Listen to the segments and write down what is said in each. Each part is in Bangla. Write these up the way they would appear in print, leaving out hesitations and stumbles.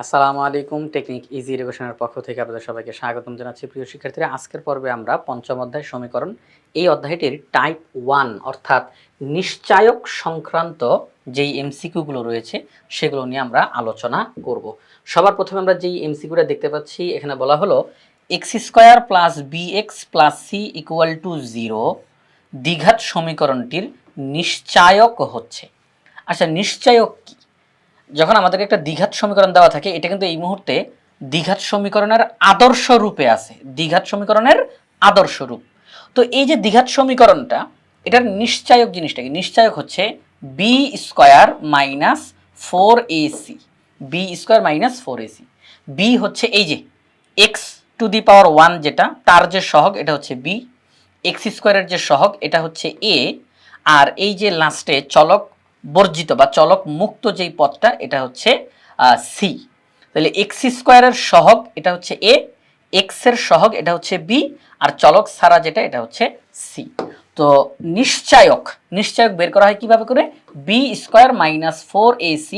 আসসালামু আলাইকুম। টেকনিক ইজি এডুকেশনের পক্ষ থেকে আপনাদের সবাইকে স্বাগতম জানাচ্ছি। প্রিয় শিক্ষার্থীরা, আজকের পর্বে আমরা পঞ্চম অধ্যায় সমীকরণ এই অধ্যায়টির টাইপ 1 অর্থাৎ নিশ্চায়ক সংক্রান্ত যেই এমসিকিউগুলো রয়েছে সেগুলো নিয়ে আমরা আলোচনা করব। সবার প্রথমে আমরা যেই এমসিকিউটা দেখতে পাচ্ছি, এখানে বলা হলো x square plus b x plus c equal to 0 দ্বিঘাত সমীকরণটির নিশ্চায়ক হচ্ছে। আচ্ছা, নিশ্চায়ক কি? যখন আমাদেরকে একটা দ্বিঘাত সমীকরণ দেওয়া থাকে, এটা কিন্তু এই মুহূর্তে দ্বিঘাত সমীকরণের আদর্শ রূপে আছে, দ্বিঘাত সমীকরণের আদর্শ রূপ। তো এই যে দ্বিঘাত সমীকরণটা, এটার নিশ্চায়ক জিনিসটা কি? নিশ্চায়ক হচ্ছে b square minus 4ac, b square minus 4ac। B হচ্ছে এই যে এক্স টু দি পাওয়ার 1 যেটা, তার যে সহগ এটা হচ্ছে বি, এক্স স্কোয়ারের যে সহগ এটা হচ্ছে এ, আর এই যে লাস্টে চলক বর্জিত বা চলক মুক্ত যেই পদটা এটা হচ্ছে সি। তাহলে এক্স স্কোয়ারের সহগ এটা হচ্ছে এ, এক্স এর সহগ এটা হচ্ছে বি, আর চলক ছাড়া যেটা এটা হচ্ছে সি। তো নিশ্চায়ক নিশ্চায়ক বের করা হয় কিভাবে করে? বি স্কোয়ার মাইনাস 4ac,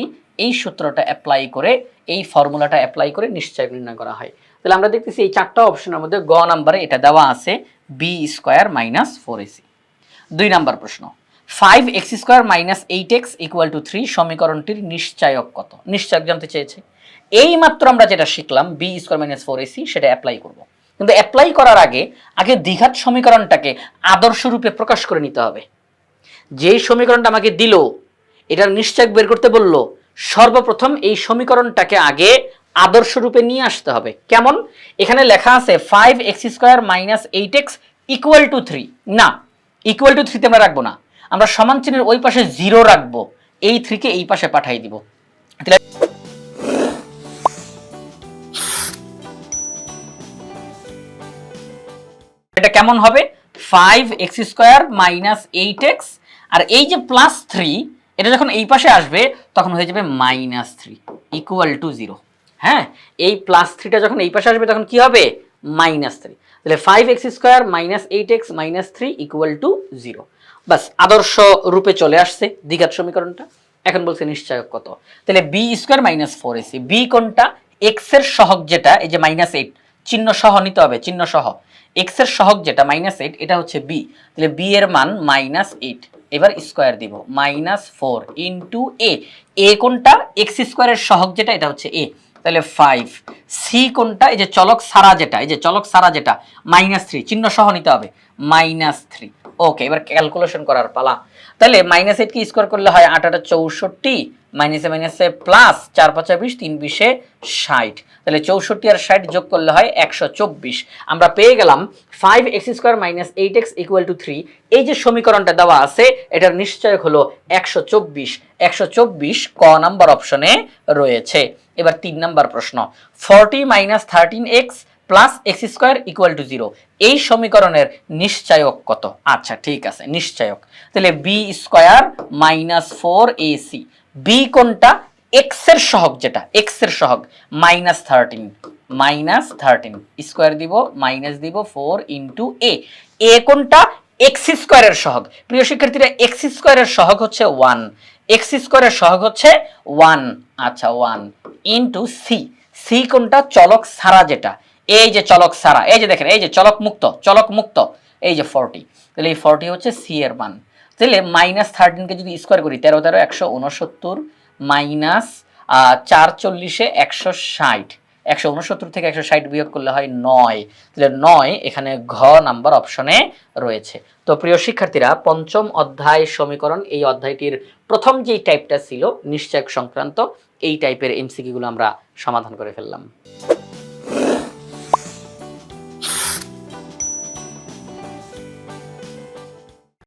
এই সূত্রটা অ্যাপ্লাই করে, এই ফর্মুলাটা অ্যাপ্লাই করে নিশ্চায়ক নির্ণয় করা হয়। তাহলে আমরা দেখতেছি এই চারটা অপশনের মধ্যে গ নাম্বারে এটা দেওয়া আছে, B square minus 4ac। 2 number প্রশ্ন, 5x square minus 8x equal to 3 সমীকরণটির নিশ্চায়ক কত? নিশ্চায়ক জানতে চেয়েছে। এই মাত্র আমরা যেটা শিখলাম বি স্কোয়ার মাইনাস 4ac, সেটা অ্যাপ্লাই করব। কিন্তু অ্যাপ্লাই করার আগে দ্বিঘাত সমীকরণটাকে আদর্শ রূপে প্রকাশ করে নিতে হবে। যেই সমীকরণটা আমাকে দিল, এটার নিশ্চায়ক বের করতে বলল, সর্বপ্রথম এই সমীকরণটাকে আগে আদর্শ রূপে নিয়ে আসতে হবে। কেমন? এখানে লেখা আছে 5x square minus 8x equal to 3। না, ইকুয়াল টু 3 তে আমরা রাখবো না, আমরা সমান চিহ্নের ওই পাশে 0 রাখবো, এই 3 কে এই পাশে পাঠিয়ে দিব। এটা কেমন হবে? 5x স্কোয়ার মাইনাস 8x, আর এই যে প্লাস 3, এটা যখন এই পাশে আসবে তখন হয়ে যাবে মাইনাস 3 ইকুয়াল টু 0। হ্যাঁ, এই প্লাস 3টা যখন এই পাশে আসবে তখন কি হবে? মাইনাস 3। তাহলে 5x square minus 8x minus 3 equal to 0। বাস, আদর্শ রূপে চলে আসছে দ্বিঘাত সমীকরণটা। এখন বলছে নিশ্চায়ক কত। তাহলে b square minus 4ac, b কোনটা? এক্স এর সহগ যেটা, এই যে মাইনাস 8 চিহ্ন সহ নিতে হবে, চিহ্ন সহ। এক্স এর সহগ যেটা মাইনাস 8, এটা হচ্ছে বি। তাহলে বি এর মান মাইনাস 8, এবার স্কোয়ার দিব, মাইনাস 4 ইন্টু এ। এ কোনটা? এক্স স্কোয়ারের সহগ যেটা, এটা হচ্ছে এ। তাহলে 5। সি কোনটা? এই যে চলক সারা যেটা, এই যে চলক সারা যেটা মাইনাস 3, চিহ্ন সহ নিতে হবে, মাইনাস 3। ওকে, এবার ক্যালকুলেশন করার পালা। তাহলে মাইনাস 8 কে স্কোয়ার করলে হয় 8 8 64, মাইনাসে মাইনাসে প্লাস, 4 5 20, 3 20 60। তাহলে 64 আর 60 যোগ করলে হয় 124। আমরা পেয়ে গেলাম 5x square minus 8x equal to 3। এই যে সমীকরণটা দেওয়া আছে, এটার নিশ্চয়ক হলো 124। 124 ক নাম্বার অপশনে রয়েছে। এবার 3 নাম্বার প্রশ্ন, 40 minus 13x plus x square equal to 0, এই সমীকরণের নিশ্চায়ক কত? আচ্ছা ঠিক আছে, নিশ্চায়ক। তাহলে b square minus 4ac, b কোনটা? এক্স এর সহগ যেটা, এক্স এর সহগ মাইনাস 13, মাইনাস 13 স্কোয়ার দিব, মাইনাস দিব 4 ইন্টু এ। এ কোনটা? এক্স স্কোয়ারের সহগ। প্রিয় শিক্ষার্থীরা, এক্স স্কোয়ারের সহগ হচ্ছে 1, এক্স স্কোয়ারের সহগ হচ্ছে 1। আচ্ছা 1 ইন্টু সি, সি কোনটা? চলক সারা যেটা, এই যে চলক সারা, এই যে দেখেন, এই যে চলক মুক্ত, চলক মুক্ত, এই যে 40। তাহলে এই 40 হচ্ছে সি এর মান। তাহলে মাইনাস 13কে যদি স্কোয়ার করি, 13 13 169, মাইনাস 4 40 160, 169 থেকে 160 বিয়োগ করলে হয় 9। তাহলে 9 এখানে ঘ নাম্বার অপশনে রয়েছে। তো প্রিয় শিক্ষার্থীরা, পঞ্চম অধ্যায় সমীকরণ এই অধ্যায়টির প্রথম যেই টাইপটা ছিল নিশ্চয়ক সংক্রান্ত, এই টাইপের এমসিকিউ গুলো আমরা সমাধান করে ফেললাম।